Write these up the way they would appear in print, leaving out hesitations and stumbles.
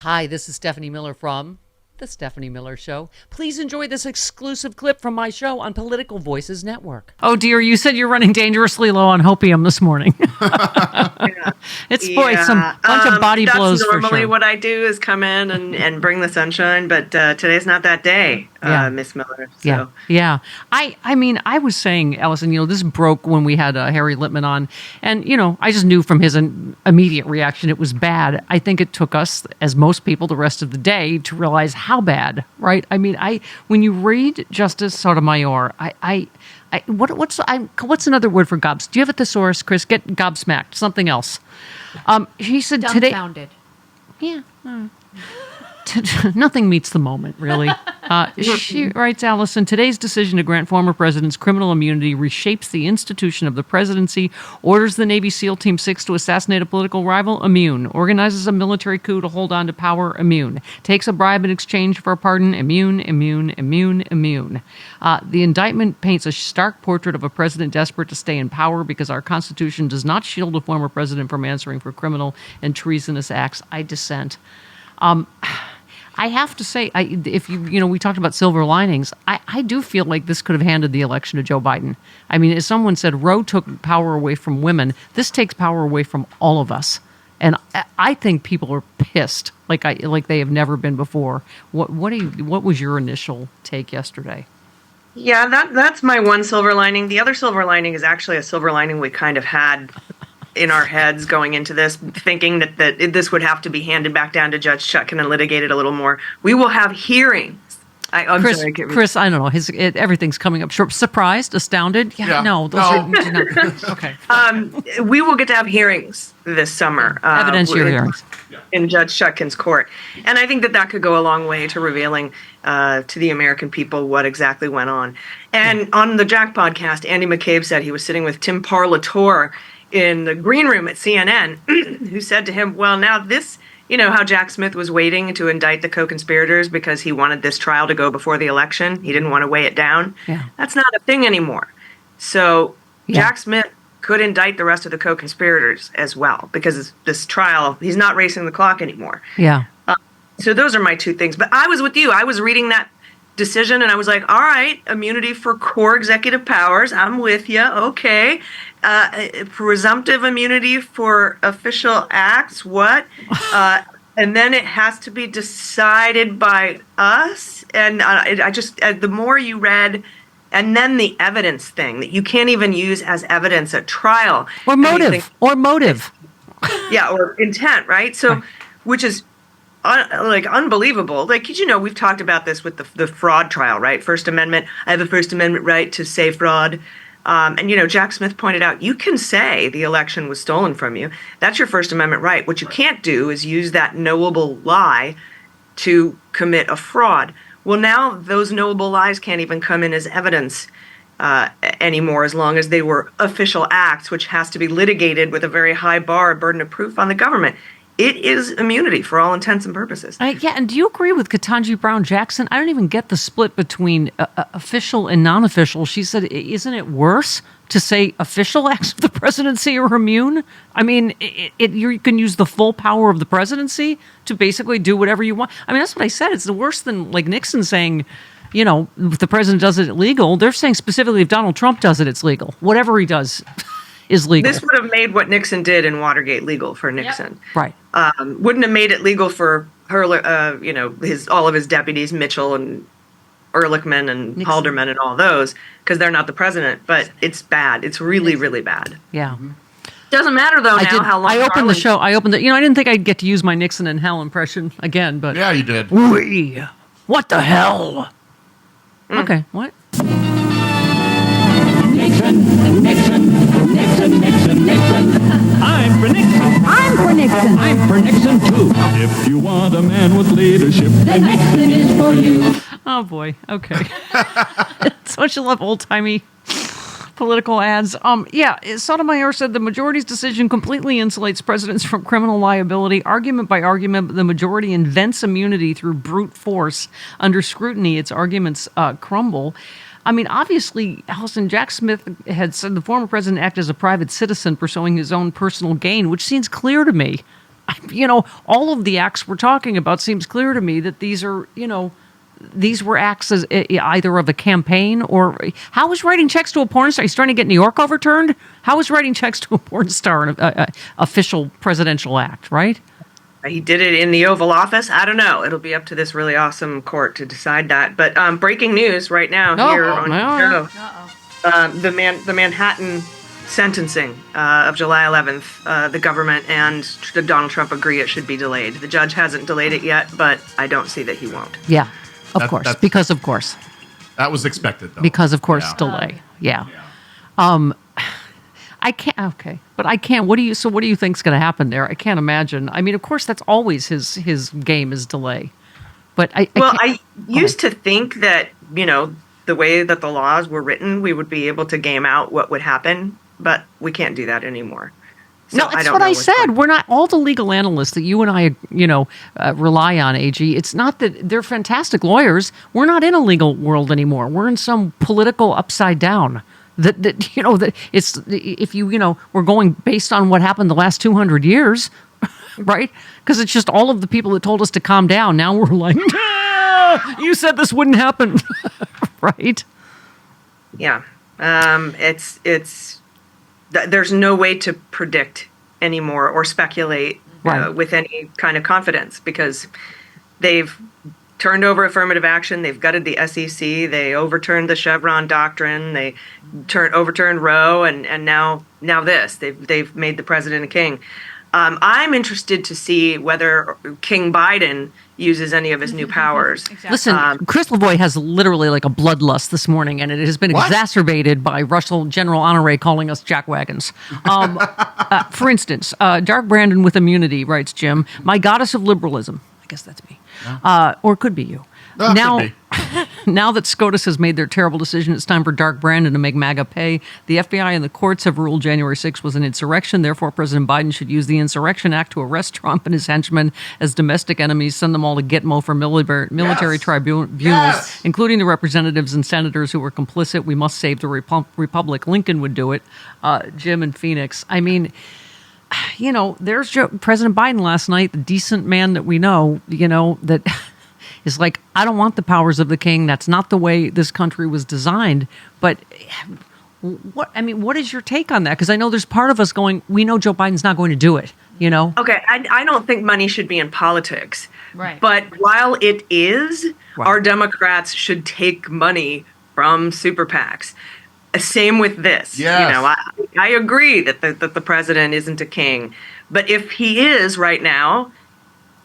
Hi, this is Stephanie Miller from The Stephanie Miller Show. Please enjoy this exclusive clip from my show on Political Voices Network. Oh, dear, you said you're running dangerously low on hopium this morning. Yeah. It's some bunch of body blows for sure. That's normally what I do is come in and bring the sunshine, but today's not that day, Miss Miller. So. Yeah. I mean, I was saying, Allison, this broke when we had Harry Littman on, and, I just knew from his immediate reaction it was bad. I think it took us, as most people, the rest of the day to realize how bad, right? I mean, when you read Justice Sotomayor, what's another word for gobs? Do you have a thesaurus, Chris? Get gobsmacked. Something else. He said today. Dumbfounded. Yeah. Nothing meets the moment, really. She writes, Allison, today's decision to grant former presidents criminal immunity reshapes the institution of the presidency, orders the Navy SEAL Team 6 to assassinate a political rival, immune, organizes a military coup to hold on to power, immune, takes a bribe in exchange for a pardon, immune. The indictment paints a stark portrait of a president desperate to stay in power because our Constitution does not shield a former president from answering for criminal and treasonous acts. I dissent. I have to say, if we talked about silver linings. I do feel like this could have handed the election to Joe Biden. I mean, as someone said, Roe took power away from women. This takes power away from all of us, and I think people are pissed, like they have never been before. What was your initial take yesterday? Yeah, that's my one silver lining. The other silver lining is actually a silver lining we kind of had in our heads going into this, thinking that this would have to be handed back down to Judge Chutkan and litigated a little more. We will have hearings. Chris, I don't know. Everything's coming up short. Surprised, astounded? Yeah. No. Okay. We will get to have hearings this summer. Evidentiary hearings. In Judge Chutkan's court. And I think that could go a long way to revealing to the American people what exactly went on. And on the Jack podcast, Andy McCabe said he was sitting with Tim Parlatore in the green room at CNN, who said to him, well, now this, how Jack Smith was waiting to indict the co-conspirators because he wanted this trial to go before the election. He didn't want to weigh it down. Yeah. That's not a thing anymore. So Jack Smith could indict the rest of the co-conspirators as well because this trial, he's not racing the clock anymore. Yeah. So those are my two things. But I was with you. I was reading that decision and I was like, all right, immunity for core executive powers. I'm with you. Okay. Presumptive immunity for official acts. What? And then it has to be decided by us. And the more you read, and then the evidence thing that you can't even use as evidence at trial. Or motive. Yeah, or intent, right? So, which is unbelievable. We've talked about this with the fraud trial, right? First Amendment. I have a First Amendment right to say fraud. And Jack Smith pointed out, you can say the election was stolen from you. That's your First Amendment right. What you can't do is use that knowable lie to commit a fraud. Well, now those knowable lies can't even come in as evidence anymore as long as they were official acts, which has to be litigated with a very high bar, burden of proof on the government. It is immunity for all intents and purposes. And do you agree with Ketanji Brown Jackson? I don't even get the split between official and non-official. She said, isn't it worse to say official acts of the presidency are immune? I mean, you can use the full power of the presidency to basically do whatever you want. I mean, that's what I said. It's the worse than Nixon saying, if the president does it illegal. They're saying specifically if Donald Trump does it, it's legal. Whatever he does is legal. This would have made what Nixon did in Watergate legal for Nixon. Yep. Right. Wouldn't have made it legal for all of his deputies, Mitchell and Ehrlichman and Nixon. Haldeman and all those, because they're not the president. But it's bad. It's really, really bad. Yeah. Doesn't matter though how long. I opened the show. I didn't think I'd get to use my Nixon and hell impression again, but yeah, you did. What the hell? Okay. What? Nixon. I'm for Nixon. I'm for Nixon. I'm for Nixon too. If you want a man with leadership, then Nixon is for you. Oh boy. Okay. Don't you love old-timey political ads? Sotomayor said the majority's decision completely insulates presidents from criminal liability. Argument by argument, the majority invents immunity through brute force. Under scrutiny, its arguments crumble. I mean, obviously, Allison, Jack Smith had said the former president acted as a private citizen pursuing his own personal gain, which seems clear to me. all of the acts we're talking about seems clear to me that these are, these were acts as either of a campaign or how is writing checks to a porn star? He's trying to get New York overturned. How is writing checks to a porn star an official presidential act, right? He did it in the Oval Office. I don't know. It'll be up to this really awesome court to decide that. But breaking news right now here on the show. The Manhattan sentencing of July 11th, the government and Donald Trump agree it should be delayed. The judge hasn't delayed it yet, but I don't see that he won't. Yeah, of course. Because of course. That was expected, though. Because of course, delay. Yeah. I can't. Okay, but I can't. What do you think's going to happen there? I can't imagine. I mean, of course, that's always his game is delay. But I used to think that the way that the laws were written, we would be able to game out what would happen, but we can't do that anymore. So no, that's what I said. We're not all the legal analysts that you and I, rely on, AG. It's not that they're fantastic lawyers. We're not in a legal world anymore. We're in some political upside down. That it's if we're going based on what happened the last 200 years, right? Because it's just all of the people that told us to calm down. Now we're like, you said this wouldn't happen, right? Yeah, there's no way to predict anymore or speculate with any kind of confidence because they've turned over affirmative action. They've gutted the SEC. They overturned the Chevron doctrine. They overturned Roe, and now this. They've made the president a king. I'm interested to see whether King Biden uses any of his new powers. Exactly. Listen, Chris Lavoie has literally like a bloodlust this morning, and it has been exacerbated by Russell General Honore calling us jackwagons. For instance, Dark Brandon with immunity writes, Jim, my goddess of liberalism. I guess that's me. Or it could be you. Now that SCOTUS has made their terrible decision, it's time for Dark Brandon to make MAGA pay. The FBI and the courts have ruled January 6th was an insurrection. Therefore, President Biden should use the Insurrection Act to arrest Trump and his henchmen as domestic enemies, send them all to Gitmo for military tribunals, including the representatives and senators who were complicit. We must save the republic. Lincoln would do it. Jim in Phoenix. I mean, there's President Biden last night, the decent man that we know, that is like, I don't want the powers of the king. That's not the way this country was designed. But what is your take on that? Because I know there's part of us going, we know Joe Biden's not going to do it, Okay, I don't think money should be in politics. Right. But while it is, our Democrats should take money from super PACs. Same with this. Yes. I agree that the president isn't a king, but if he is right now,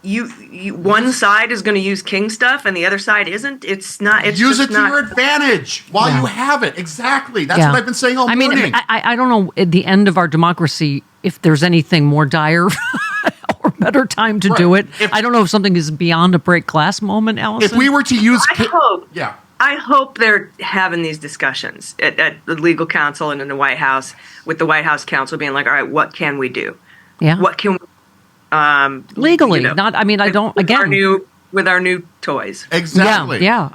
you one side is going to use king stuff and the other side isn't. It's not. It's use it to your advantage while you have it. Exactly. That's what I've been saying all morning. I don't know at the end of our democracy if there's anything more dire or better time to do it. I don't know if something is beyond a break glass moment, Allison. If we were to use, I hope they're having these discussions at the legal counsel and in the White House with the White House counsel being like, all right, what can we do? Yeah. What can we legally, not. I mean, I don't. Again, with our new toys. Exactly. Yeah.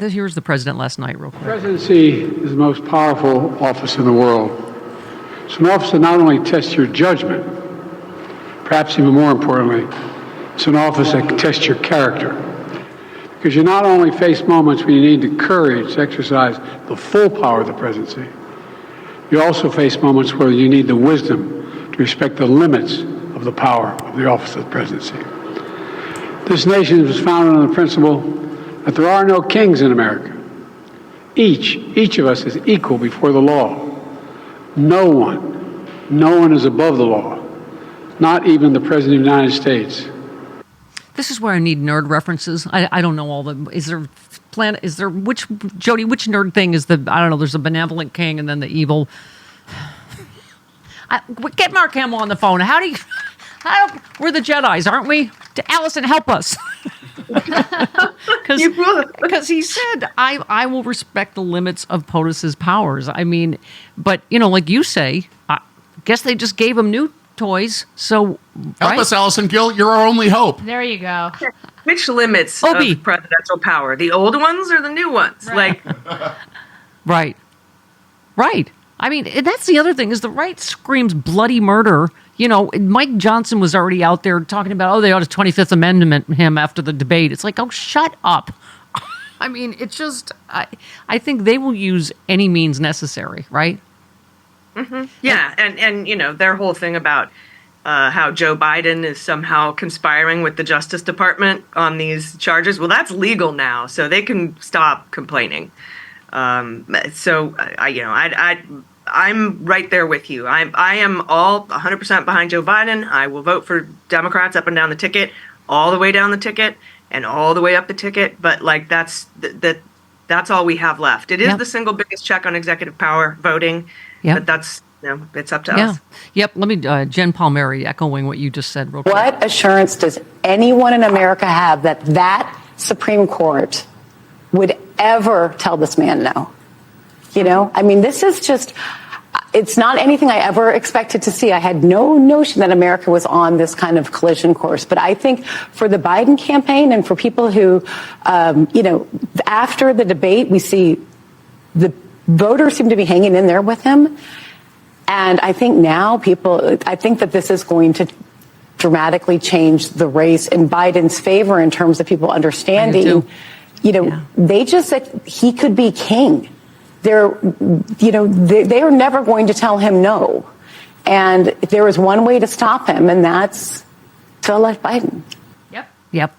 Here's the president last night, real quick. The presidency is the most powerful office in the world. It's an office that not only tests your judgment, perhaps even more importantly, it's an office that can test your character. Because you not only face moments when you need the courage to exercise the full power of the presidency, you also face moments where you need the wisdom to respect the limits of the power of the office of the presidency. This nation was founded on the principle that there are no kings in America. Each of us is equal before the law. No one is above the law, not even the President of the United States. This is where I need nerd references. I don't know all the. Which nerd thing is the? I don't know. There's a benevolent king and then the evil. Get Mark Hamill on the phone. We're the Jedis, aren't we? Allison, help us. Because he said, I will respect the limits of POTUS's powers. I mean, but, like you say, I guess they just gave him new toys. So help us, Allison Gill. You're our only hope. There you go. Which limits of presidential power? The old ones or the new ones? Right. Right. I mean, that's the other thing is the right screams bloody murder, You know, Mike Johnson was already out there talking about, they ought to 25th Amendment him after the debate. It's like, oh, shut up. I mean, it's just, I think they will use any means necessary, right? Mm-hmm. Yeah, and you know, their whole thing about how Joe Biden is somehow conspiring with the Justice Department on these charges. Well, that's legal now, so they can stop complaining. So, I'm right there with you. I am all 100% behind Joe Biden. I will vote for Democrats up and down the ticket, all the way down the ticket, and all the way up the ticket. But like that's all we have left. It is the single biggest check on executive power, voting. But that's it's up to us. Yep. Let me Jen Palmieri echoing what you just said real quick. What assurance does anyone in America have that Supreme Court would ever tell this man no? You know, I mean, this is just, it's not anything I ever expected to see. I had no notion that America was on this kind of collision course. But I think for the Biden campaign and for people who, after the debate, we see the voters seem to be hanging in there with him. And I think now I think that this is going to dramatically change the race in Biden's favor in terms of people understanding, they just said he could be king. They are never going to tell him no. And there is one way to stop him, and that's to elect Biden. Yep.